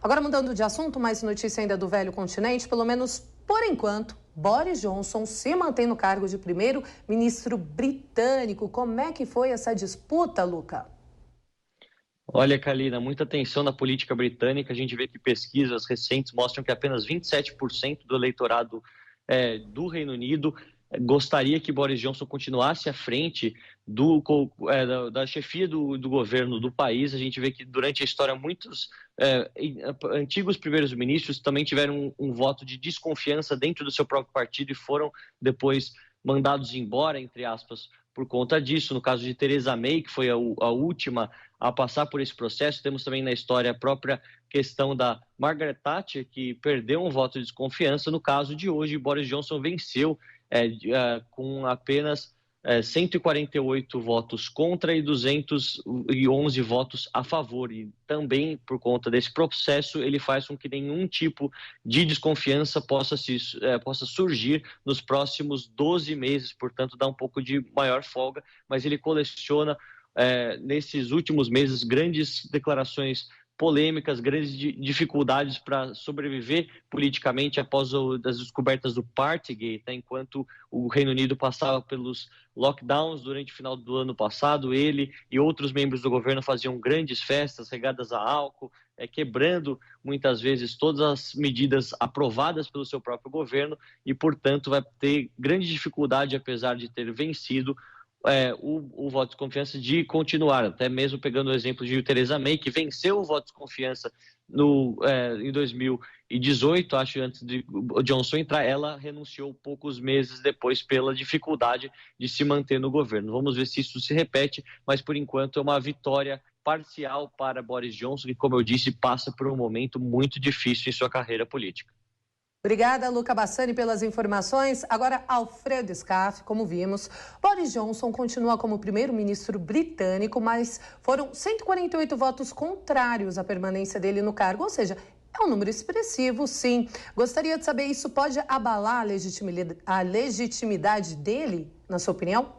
Agora, mudando de assunto, mais notícia ainda do velho continente, pelo menos por enquanto, Boris Johnson se mantém no cargo de primeiro-ministro britânico. Como é que foi essa disputa, Luca? Olha, Kalina, muita atenção na política britânica. A gente vê que pesquisas recentes mostram que apenas 27% do eleitorado do Reino Unido gostaria que Boris Johnson continuasse à frente da chefia do governo do país. A gente vê que durante a história muitos antigos primeiros ministros também tiveram um voto de desconfiança dentro do seu próprio partido e foram depois mandados embora, entre aspas, por conta disso. No caso de Theresa May, que foi a última a passar por esse processo, temos também na história a própria questão da Margaret Thatcher, que perdeu um voto de desconfiança. No caso de hoje, Boris Johnson venceu com apenas 148 votos contra e 211 votos a favor. E também, por conta desse processo, ele faz com que nenhum tipo de desconfiança possa surgir nos próximos 12 meses, portanto, dá um pouco de maior folga, mas ele coleciona, nesses últimos meses, grandes declarações polêmicas, grandes dificuldades para sobreviver politicamente após as descobertas do Partygate, enquanto o Reino Unido passava pelos lockdowns durante o final do ano passado. Ele e outros membros do governo faziam grandes festas regadas a álcool, quebrando muitas vezes todas as medidas aprovadas pelo seu próprio governo e, portanto, vai ter grande dificuldade, apesar de ter vencido o voto de confiança, de continuar, até mesmo pegando o exemplo de Theresa May, que venceu o voto de confiança em 2018, acho, antes de Johnson entrar. Ela renunciou poucos meses depois pela dificuldade de se manter no governo. Vamos ver se isso se repete, mas por enquanto é uma vitória parcial para Boris Johnson, que, como eu disse, passa por um momento muito difícil em sua carreira política. Obrigada, Luca Bassani, pelas informações. Agora, Alfredo Scaff, como vimos, Boris Johnson continua como primeiro-ministro britânico, mas foram 148 votos contrários à permanência dele no cargo, ou seja, é um número expressivo, sim. Gostaria de saber, isso pode abalar a legitimidade dele, na sua opinião?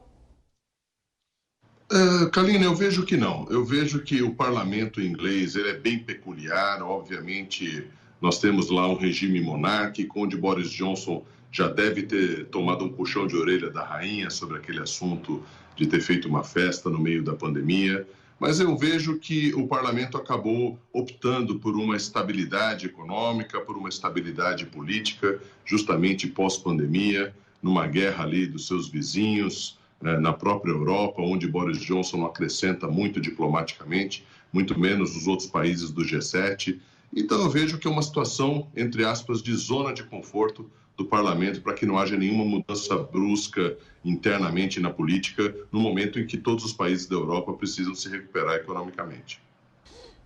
Kalina, eu vejo que não. Eu vejo que o parlamento inglês ele é bem peculiar, obviamente. Nós temos lá um regime monárquico, onde Boris Johnson já deve ter tomado um puxão de orelha da rainha sobre aquele assunto de ter feito uma festa no meio da pandemia. Mas eu vejo que o parlamento acabou optando por uma estabilidade econômica, por uma estabilidade política, justamente pós-pandemia, numa guerra ali dos seus vizinhos, na própria Europa, onde Boris Johnson não acrescenta muito diplomaticamente, muito menos os outros países do G7. Então, eu vejo que é uma situação, entre aspas, de zona de conforto do parlamento para que não haja nenhuma mudança brusca internamente na política, no momento em que todos os países da Europa precisam se recuperar economicamente.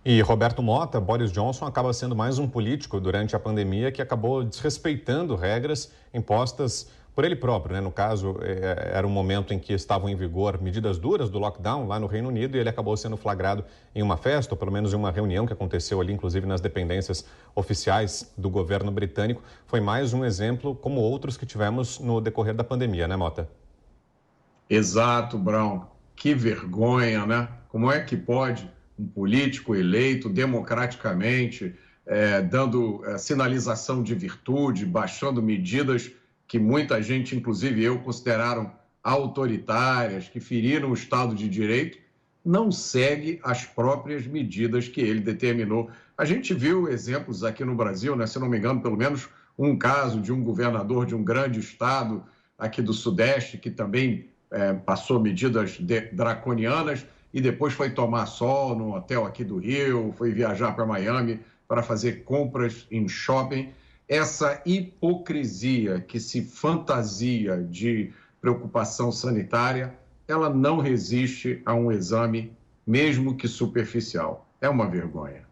E Roberto Mota, Boris Johnson acaba sendo mais um político durante a pandemia que acabou desrespeitando regras impostas por ele próprio, né? No caso, era um momento em que estavam em vigor medidas duras do lockdown lá no Reino Unido e ele acabou sendo flagrado em uma festa, ou pelo menos em uma reunião que aconteceu ali, inclusive nas dependências oficiais do governo britânico. Foi mais um exemplo, como outros que tivemos no decorrer da pandemia, né, Mota? Exato, Brown. Que vergonha, né? Como é que pode um político eleito democraticamente, dando sinalização de virtude, baixando medidas que muita gente, inclusive eu, consideraram autoritárias, que feriram o Estado de Direito, não segue as próprias medidas que ele determinou. A gente viu exemplos aqui no Brasil, né? Se não me engano, pelo menos um caso de um governador de um grande estado aqui do Sudeste, que também passou medidas draconianas e depois foi tomar sol no hotel aqui do Rio, foi viajar para Miami para fazer compras em shopping. Essa hipocrisia que se fantasia de preocupação sanitária, ela não resiste a um exame, mesmo que superficial. É uma vergonha.